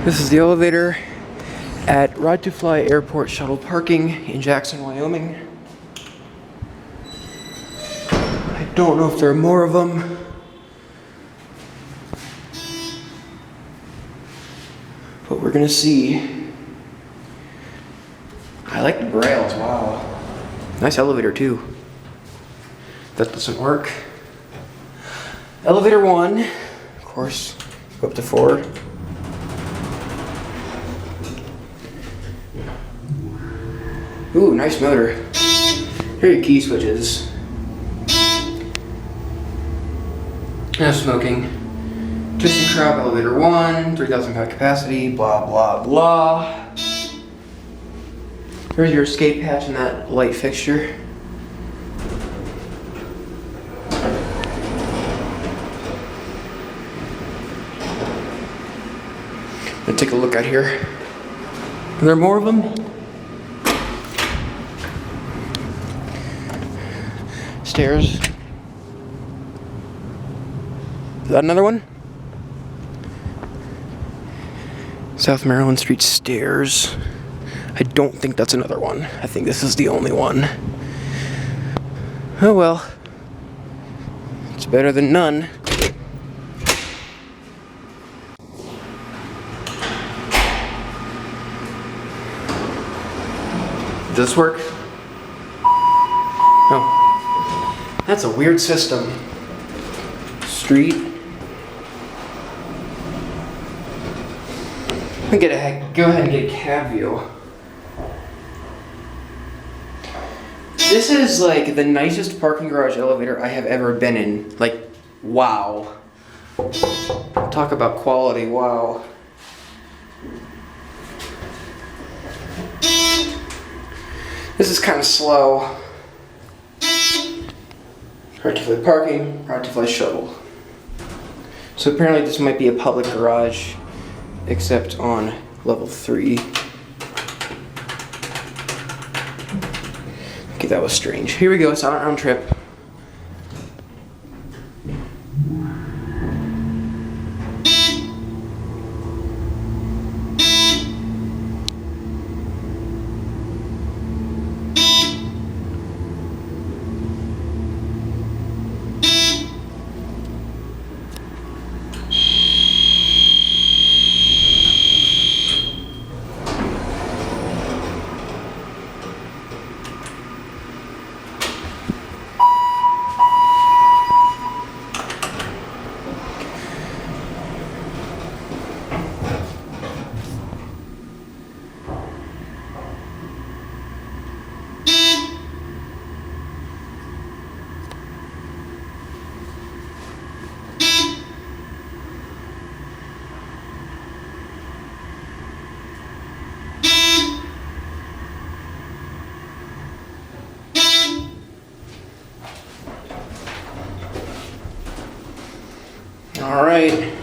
This is the elevator at Ride to Fly Airport Shuttle Parking in Jackson, Wyoming. I don't know if there are more of them. But we're gonna see. I like the rails, wow. Nice elevator too. That doesn't work. Elevator 1, of course, go up to 4. Ooh, nice motor. Here are your key switches. No smoking. ThyssenKrupp elevator 1, 3,000 pound capacity, blah, blah, blah. Here's your escape hatch and that light fixture. Let's take a look out here. Are there more of them? Stairs. Is that another one? South Maryland Street stairs. I don't think that's another one. I think this is the only one. Oh well. It's better than none. Does this work? Oh. That's a weird system. Street. Go ahead and get a cab view. This is like the nicest parking garage elevator I have ever been in. Like, wow. Talk about quality, wow. This is kind of slow. Ride to Fly parking, Ride to Fly shuttle. So apparently this might be a public garage, except on level 3. Okay, that was strange. Here we go, silent round trip. All right.